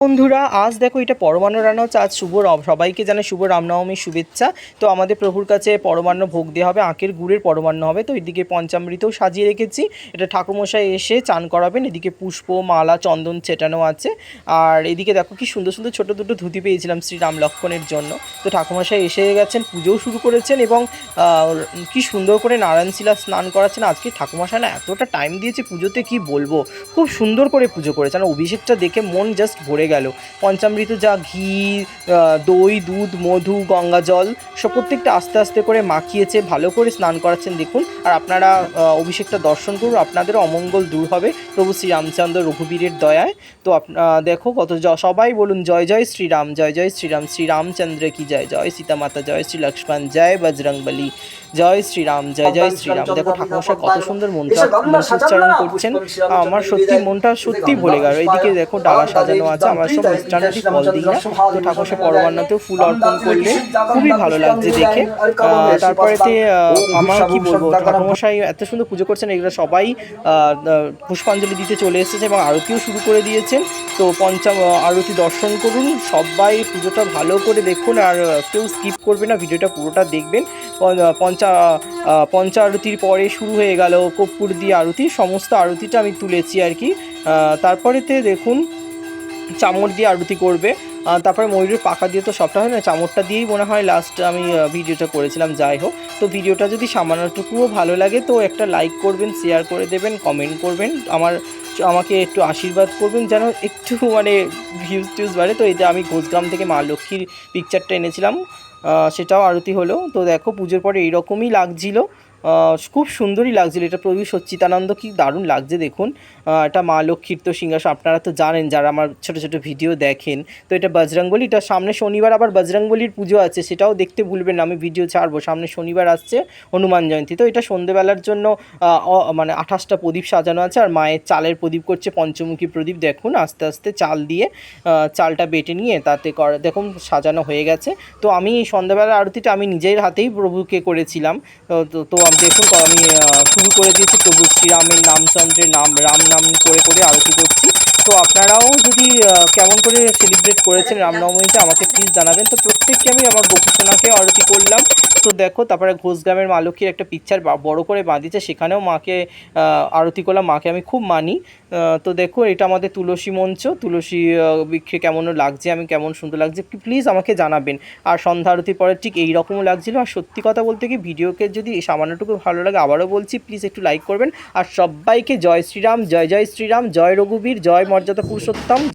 বন্ধুরা আজ দেখো এটা পরমান্ন রান্না হচ্ছে। আজ সবাইকে জানাই শুভ রামনবমীর শুভেচ্ছা। তো আমাদের প্রভুর কাছে পরমান্ন ভোগ দেওয়া হবে, আখের গুড়ের পরমান্ন হবে। তো এদিকে পঞ্চামৃতও সাজিয়ে রেখেছি, এটা ঠাকুরমশাই এসে চান করাবেন। এদিকে পুষ্প মালা চন্দন ছেটানো আছে। আর এদিকে দেখো কি সুন্দর সুন্দর ছোটো দুটো ধুতি পেয়েছিলাম শ্রীরাম লক্ষ্মণের জন্য। তো ঠাকুরমশাই এসে গেছেন, পুজোও শুরু করেছেন এবং কি সুন্দর করে নারায়ণশিলা স্নান করাচ্ছেন। আজকে ঠাকুরমশাই না এতটা টাইম দিয়েছে পুজোতে, কি বলবো, খুব সুন্দর করে পুজো করেছেন। অভিষেকটা দেখে মন জাস্ট ভরে গেল। পঞ্চামৃত যা ঘি, দই, দুধ, মধু, গঙ্গা জল সব প্রত্যেকটা আস্তে আস্তে করে মাখিয়েছে, ভালো করে স্নান করাচ্ছেন দেখুন। আর আপনারা অভিষেকটা দর্শন করুন, আপনাদেরও অমঙ্গল দূর হবে প্রভু শ্রীরামচন্দ্র রঘুবীরের দয়ায়। তো দেখো কত সবাই বলুন জয় জয় শ্রীরাম, জয় জয় শ্রীরাম, শ্রীরামচন্দ্র কি জয়, জয় সীতামাতা, জয় শ্রী লক্ষ্মণ, জয় বজরংবলী, জয় শ্রীরাম, জয় জয় শ্রীরাম। দেখো ঠাকুরমশাই কত সুন্দর মন্ত্রোচ্চারণ করছেন, আমার সত্যি মনটা সত্যি ভরে গেল। এইদিকে দেখো ডালা সাজানো আছে, আমরা সব মিষ্টান্নটি ফল দিই না। তো ঠাকুরমশাই পরমান্নতেও ফুল অর্পণ করলে খুবই ভালো লাগছে দেখে। তারপরেতে আমার কি বলবো, ঠাকুরমশাই এত সুন্দর পুজো করছেন, এগুলো সবাই পুষ্পাঞ্জলি দিতে চলে এসেছে এবং আরতিও শুরু করে দিয়েছেন। তো আরতি দর্শন করুন, সবাই পুজোটা ভালো করে দেখুন আর কেউ স্কিপ করবে না, ভিডিওটা পুরোটা দেখবেন। পঞ্চা আরতির পরে শুরু হয়ে গেল কর্পূর দিয়ে আরতি, সমস্ত আরতিটা আমি তুলেছি আর কি। তারপরেতে দেখুন চামর দিয়ে আরতি করবে, তারপরে ময়ূরের পাখা দিয়ে তো সবটা হয় না, চামরটা দিয়েই মনে হয় লাস্ট আমি ভিডিওটা করেছিলাম। যাই হোক, তো ভিডিওটা যদি সামান্যটুকুও ভালো লাগে তো একটা লাইক করবেন, শেয়ার করে দেবেন, কমেন্ট করবেন, আমাকে একটু আশীর্বাদ করবেন যেন একটু মানে ভিউজ বাড়ে। তো এটা আমি ঘোষগ্রাম থেকে মা লক্ষ্মীর পিকচারটা এনেছিলাম, সেটাও আরতি হলো। তো দেখো পুজোর পরে এইরকমই লাগছিলো, খুব সুন্দরই লাগছিলো। এটা প্রভু সচ্চিদানন্দ কি দারুণ লাগছে দেখুন। এটা মা লক্ষ্মীর তো সিংহাসন, আপনারা তো জানেন যারা আমার ছোটো ছোটো ভিডিও দেখেন। তো এটা বজরংবলী, এটা সামনে শনিবার আবার বজরংবলীর পুজো আছে, সেটাও দেখতে ভুলবেন না, আমি ভিডিও ছাড়বো। সামনে শনিবার আসছে হনুমান জয়ন্তী। তো এটা সন্ধেবেলার জন্য মানে 28টা প্রদীপ সাজানো আছে। আর মায়ের চালের প্রদীপ করছে, পঞ্চমুখী প্রদীপ দেখুন, আস্তে আস্তে চাল দিয়ে চালটা বেটে নিয়ে তাতে দেখুন সাজানো হয়ে গেছে। তো আমি এই সন্ধ্যাবেলার আরতিটা আমি নিজের হাতেই প্রভুকে করেছিলাম। তো দেখুন আমি শুরু করে দিয়েছি, প্রভু শ্রীরামের নামচন্দ্রের রাম নাম করে আরতি করছি। তো আপনারাও যদি কেমন করে সেলিব্রেট করেছেন রামনবমীতে আমাকে প্লিজ জানাবেন। তো প্রত্যেককে আমি আমার গোপুসোনাকে আরতি করলাম। তো দেখো তারপরে ঘোষগ্রামের মা লক্ষ্মীর একটা পিকচার বড় করে বাঁধিয়েছে, সেখানেও মাকে আরতি করলাম, মাকে আমি খুব মানি। তো দেখো এটা আমাদের তুলসী মঞ্চ, তুলসী বৃক্ষে কেমন লাগছে, আমি কেমন সুন্দর লাগছে প্লিজ আমাকে জানাবেন। আর সন্ধ্যা আরতির পরে ঠিক এইরকমও লাগছিলো। আর সত্যি কথা বলতে কি, ভিডিওকে যদি সামান্যটুকু ভালো লাগে আবারও বলছি প্লিজ একটু লাইক করবেন। আর সবাইকে জয় শ্রীরাম, জয় জয় শ্রীরাম, জয় রঘুবীর, জয় মর্যাদা পুরুষোত্তম।